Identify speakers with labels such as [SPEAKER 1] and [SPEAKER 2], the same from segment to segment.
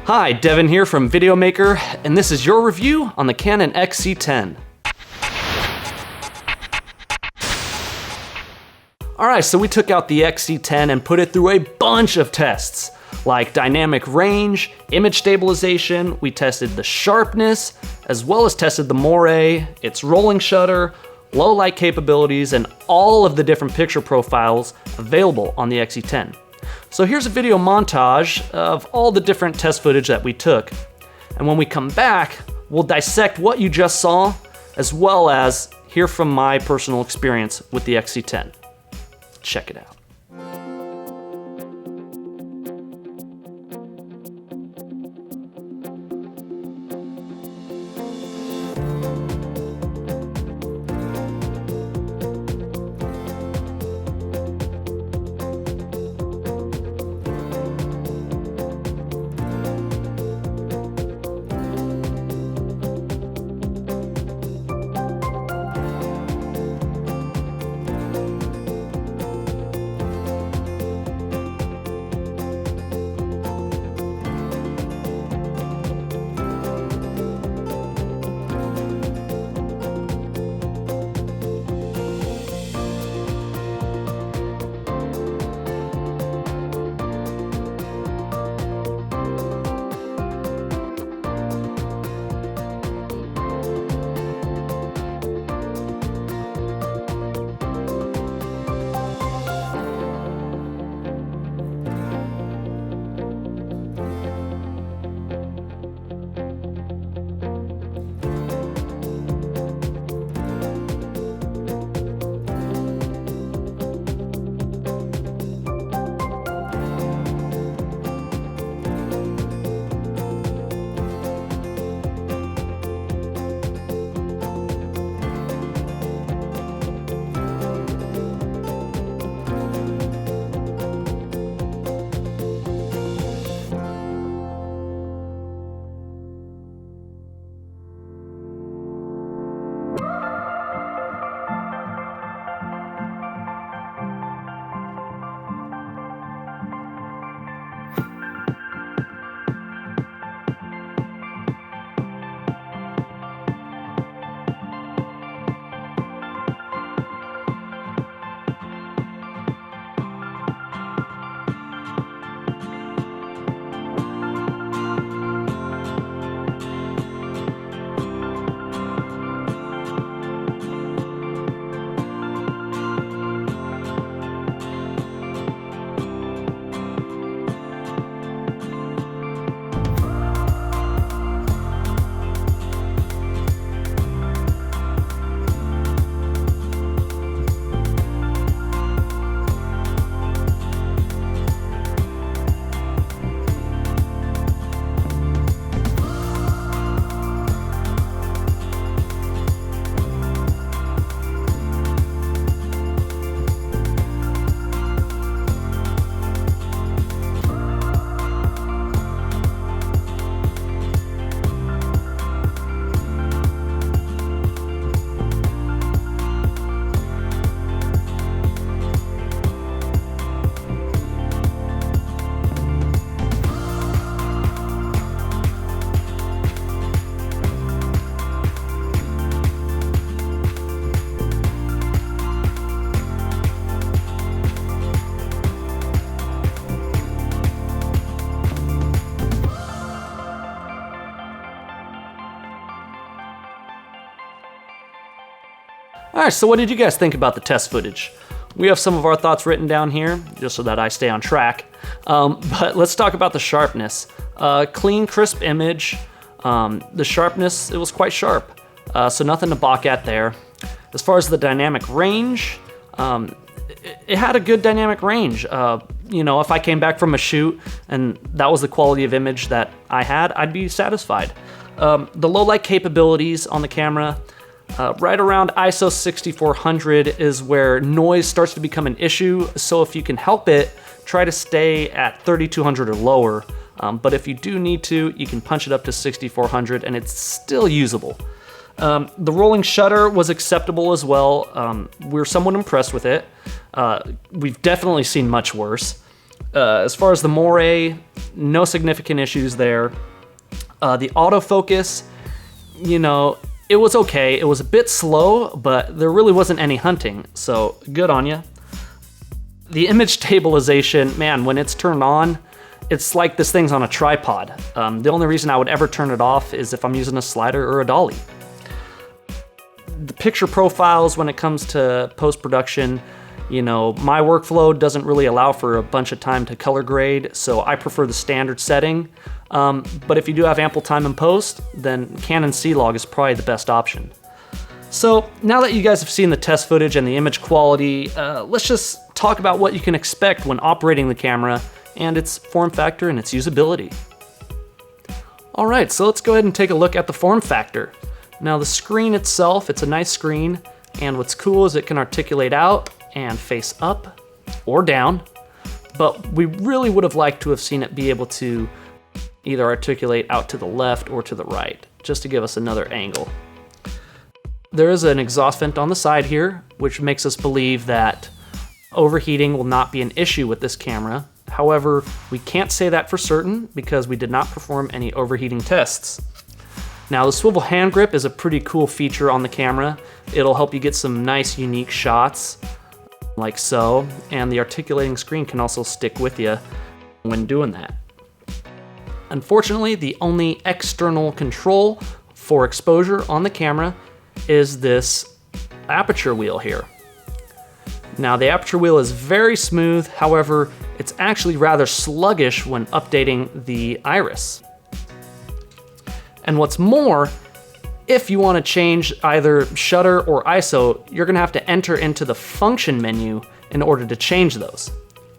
[SPEAKER 1] Hi, Devin here from Videomaker, and this is your review on the Canon XC10. Alright, so we took out the XC10 and put it through a bunch of tests, like dynamic range, image stabilization, we tested the sharpness, as well as tested the moire, its rolling shutter, low light capabilities, and all of the different picture profiles available on the XC10. So here's a video montage of all the different test footage that we took. And when we come back, we'll dissect what you just saw, as well as hear from my personal experience with the XC10. Check it out. Alright, so what did you guys think about the test footage? We have some of our thoughts written down here, just so that I stay on track. But let's talk about the sharpness. Clean, crisp image. The sharpness, it was quite sharp. So nothing to balk at there. As far as the dynamic range, it had a good dynamic range. You know, if I came back from a shoot and that was the quality of image that I had, I'd be satisfied. The low light capabilities on the camera, right around ISO 6400 is where noise starts to become an issue. So if you can help it, try to stay at 3200 or lower. But if you do need to, you can punch it up to 6400 and it's still usable. The rolling shutter was acceptable as well. We're somewhat impressed with it. We've definitely seen much worse. As far as the moire, no significant issues there. The autofocus, you know, it was okay. It was a bit slow, but there really wasn't any hunting, so good on you. The image stabilization, man, when it's turned on, it's like this thing's on a tripod. The only reason I would ever turn it off is if I'm using a slider or a dolly. The picture profiles when it comes to post-production, you know, my workflow doesn't really allow for a bunch of time to color grade, so I prefer the standard setting. But if you do have ample time in post, then Canon C-Log is probably the best option. So now that you guys have seen the test footage and the image quality, let's just talk about what you can expect when operating the camera and its form factor and its usability. All right, so let's go ahead and take a look at the form factor. Now the screen itself, it's a nice screen, and what's cool is it can articulate out and face up or down, but we really would have liked to have seen it be able to either articulate out to the left or to the right, just to give us another angle. There is an exhaust vent on the side here, which makes us believe that overheating will not be an issue with this camera. However, we can't say that for certain because we did not perform any overheating tests. Now, the swivel hand grip is a pretty cool feature on the camera. It'll help you get some nice, unique shots, like so, and the articulating screen can also stick with you when doing that. Unfortunately, the only external control for exposure on the camera is this aperture wheel here. Now, the aperture wheel is very smooth, however, it's actually rather sluggish when updating the iris. And what's more, if you want to change either shutter or ISO, you're going to have to enter into the function menu in order to change those.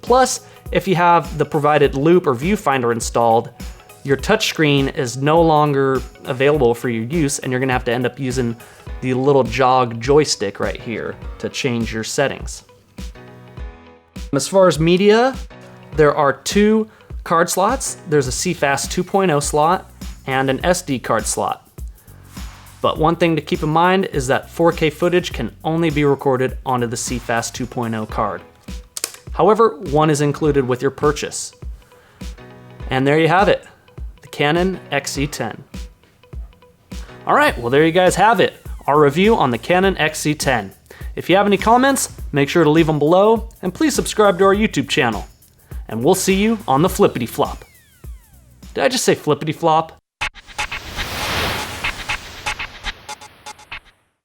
[SPEAKER 1] Plus, if you have the provided loop or viewfinder installed, your touchscreen is no longer available for your use, and you're going to have to end up using the little jog joystick right here to change your settings. As far as media, there are two card slots. There's a CFast 2.0 slot and an SD card slot. But one thing to keep in mind is that 4K footage can only be recorded onto the CFast 2.0 card. However, one is included with your purchase. And there you have it, the Canon XC10. All right, well there you guys have it, our review on the Canon XC10. If you have any comments, make sure to leave them below, and please subscribe to our YouTube channel. And we'll see you on the flippity flop. Did I just say flippity flop?